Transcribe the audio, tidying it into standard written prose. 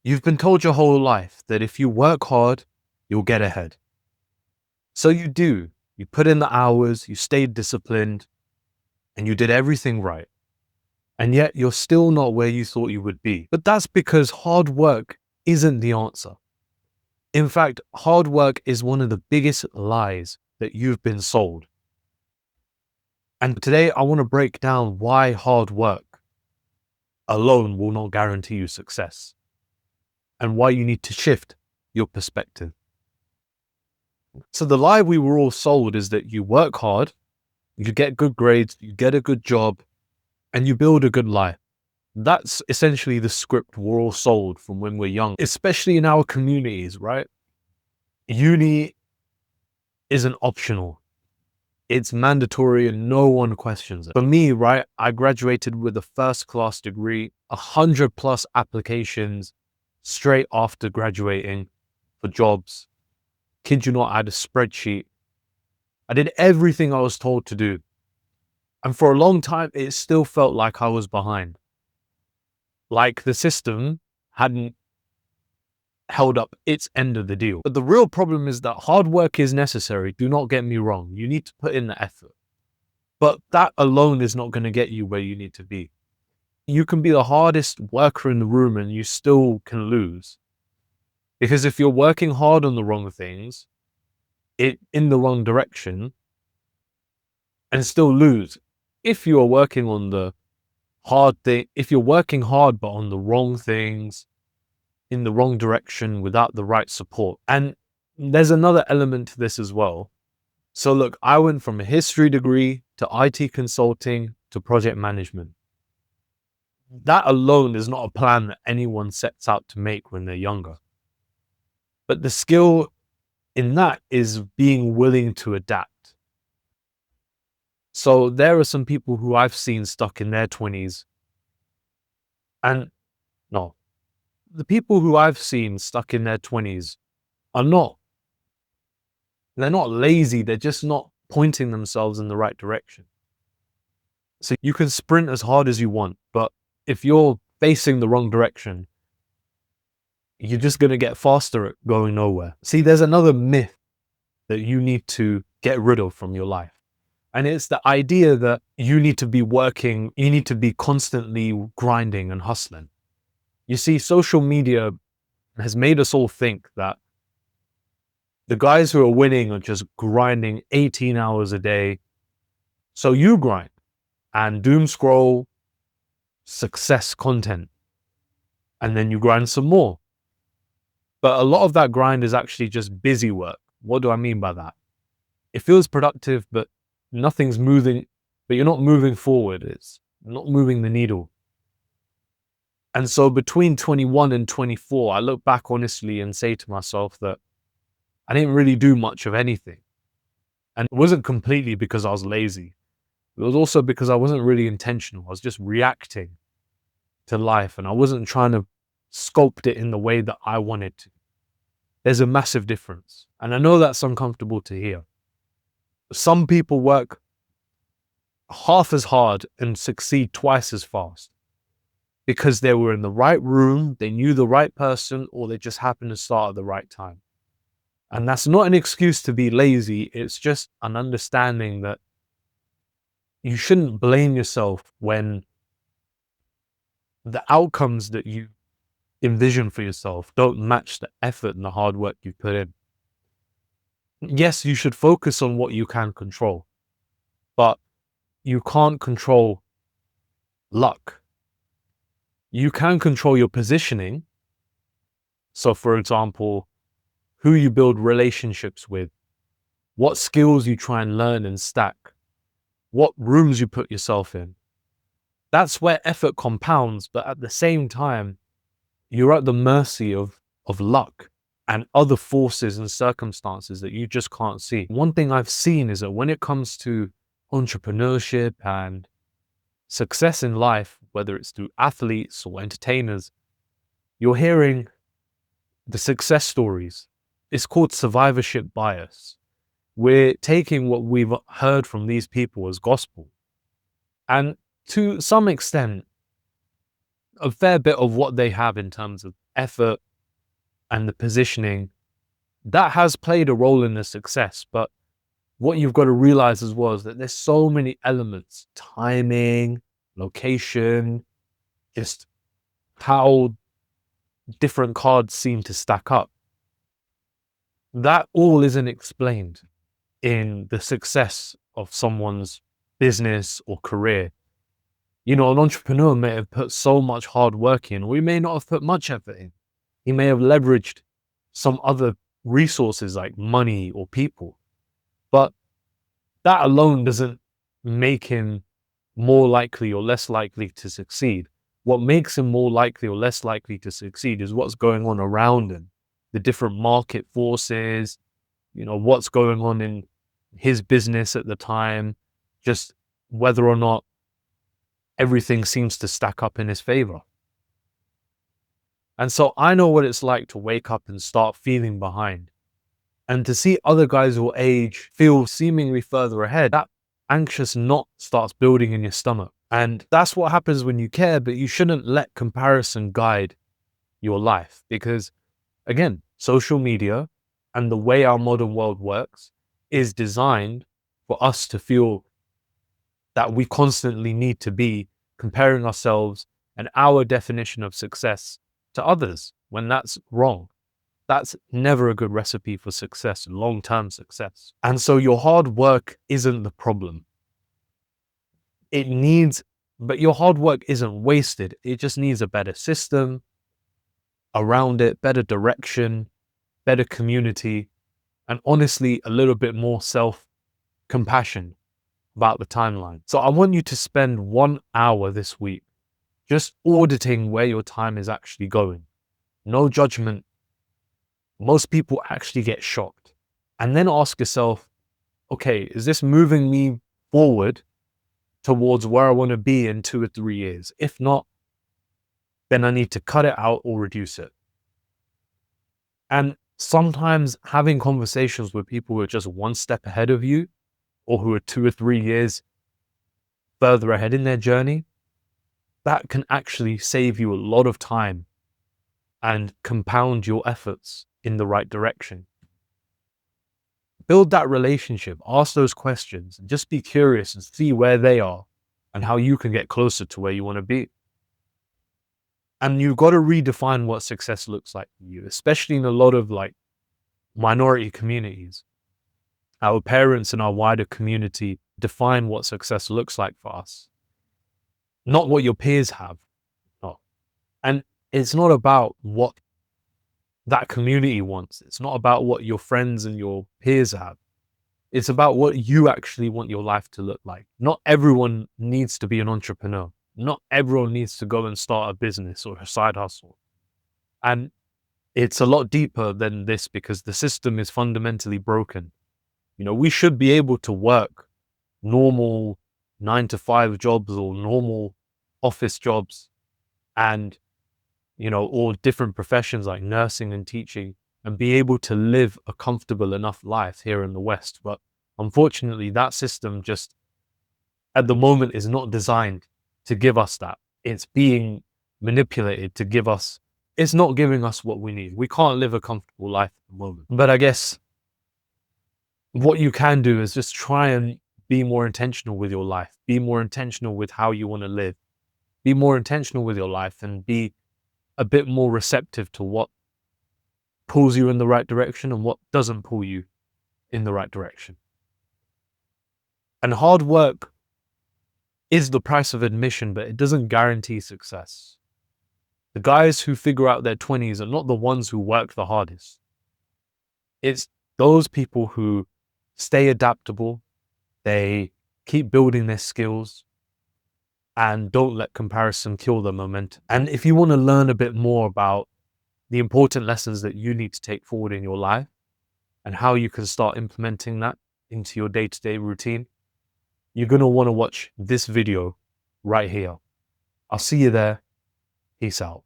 You've been told your whole life that if you work hard, you'll get ahead. So you do. You put in the hours, you stayed disciplined, and you did everything right. And yet you're still not where you thought you would be. But that's because hard work isn't the answer. In fact, hard work is one of the biggest lies that you've been sold. And today I want to break down why hard work alone will not guarantee you success, and why you need to shift your perspective. So the lie we were all sold is that you work hard, you get good grades, you get a good job, and you build a good life. That's essentially the script we're all sold from when we're young, especially in our communities, right? Uni isn't optional. It's mandatory and no one questions it. For me, right, I graduated with a first-class degree, 100+ applications straight after graduating for jobs. Kid you not, I had a spreadsheet. I did everything I was told to do. And for a long time, it still felt like I was behind. Like the system hadn't held up its end of the deal. But the real problem is that hard work is necessary. Do not get me wrong. You need to put in the effort. But that alone is not going to get you where you need to be. You can be the hardest worker in the room and you still can lose. Because if you're working hard on the wrong things, in the wrong direction, and still lose. If you are working on the hard thing, if you're working hard but on the wrong things, in the wrong direction, without the right support. And there's another element to this as well. So look, I went from a history degree to IT consulting to project management. That alone is not a plan that anyone sets out to make when they're younger. But the skill in that is being willing to adapt. So there are some people who I've seen stuck in their 20s. And no, the people who I've seen stuck in their 20s are they're not lazy, they're just not pointing themselves in the right direction. So you can sprint as hard as you want, but if you're facing the wrong direction, you're just going to get faster at going nowhere. See, there's another myth that you need to get rid of from your life. And it's the idea that you need to be working, you need to be constantly grinding and hustling. You see, social media has made us all think that the guys who are winning are just grinding 18 hours a day. So you grind and doom scroll success content, and then you grind some more. But a lot of that grind is actually just busy work. What do I mean by that? It feels productive, but nothing's moving, but you're not moving forward. It's not moving the needle. And so between 21 and 24, I look back honestly and say to myself that I didn't really do much of anything. And it wasn't completely because I was lazy. It was also because I wasn't really intentional. I was just reacting to life and I wasn't trying to sculpt it in the way that I wanted to. There's a massive difference. And I know that's uncomfortable to hear. Some people work half as hard and succeed twice as fast because they were in the right room, they knew the right person, or they just happened to start at the right time. And that's not an excuse to be lazy. It's just an understanding that you shouldn't blame yourself when the outcomes that you envision for yourself don't match the effort and the hard work you put in. Yes, you should focus on what you can control, but you can't control luck. You can control your positioning. So for example, who you build relationships with, what skills you try and learn and stack, what rooms you put yourself in. That's where effort compounds, but at the same time, you're at the mercy of luck and other forces and circumstances that you just can't see. One thing I've seen is that when it comes to entrepreneurship and success in life, whether it's through athletes or entertainers, you're hearing the success stories. It's called survivorship bias. We're taking what we've heard from these people as gospel. And to some extent, a fair bit of what they have in terms of effort and the positioning, that has played a role in the success. But what you've got to realize as well is that there's so many elements: timing, location, just how different cards seem to stack up. That all isn't explained in the success of someone's business or career. You know, an entrepreneur may have put so much hard work in, or he may not have put much effort in. He may have leveraged some other resources like money or people, but that alone doesn't make him more likely or less likely to succeed. What makes him more likely or less likely to succeed is what's going on around him, the different market forces, you know, what's going on in his business at the time, just whether or not everything seems to stack up in his favor. And so I know what it's like to wake up and start feeling behind, and to see other guys your age feel seemingly further ahead. That anxious knot starts building in your stomach. And that's what happens when you care, but you shouldn't let comparison guide your life, because again, social media and the way our modern world works is designed for us to feel that we constantly need to be comparing ourselves and our definition of success to others, when that's wrong. That's never a good recipe for success, long-term success. And so your hard work isn't the problem. But your hard work isn't wasted. It just needs a better system around it, better direction, better community, and honestly, a little bit more self-compassion about the timeline. So I want you to spend 1 hour this week just auditing where your time is actually going. No judgment. Most people actually get shocked. And then ask yourself, okay, is this moving me forward towards where I want to be in 2 or 3 years? If not, then I need to cut it out or reduce it. And sometimes having conversations with people who are just one step ahead of you, or who are 2 or 3 years further ahead in their journey, that can actually save you a lot of time and compound your efforts in the right direction. Build that relationship, ask those questions, and just be curious and see where they are and how you can get closer to where you want to be. And you've got to redefine what success looks like for you, especially in a lot of like minority communities. Our parents and our wider community define what success looks like for us, not what your peers have. No. And it's not about what that community wants. It's not about what your friends and your peers have. It's about what you actually want your life to look like. Not everyone needs to be an entrepreneur. Not everyone needs to go and start a business or a side hustle. And it's a lot deeper than this, because the system is fundamentally broken. You know, we should be able to work normal 9-to-5 jobs or normal office jobs, and, you know, or different professions like nursing and teaching, and be able to live a comfortable enough life here in the West. But unfortunately, that system just at the moment is not designed to give us that. It's being manipulated to give us, it's not giving us what we need. We can't live a comfortable life at the moment. But I guess what you can do is just try and be more intentional with your life. Be more intentional with how you want to live. Be more intentional with your life, and be a bit more receptive to what pulls you in the right direction and what doesn't pull you in the right direction. And hard work is the price of admission, but it doesn't guarantee success. The guys who figure out their 20s are not the ones who work the hardest. It's those people who stay adaptable, they keep building their skills, and don't let comparison kill their momentum. And if you want to learn a bit more about the important lessons that you need to take forward in your life and how you can start implementing that into your day-to-day routine, you're going to want to watch this video right here. I'll see you there. Peace out.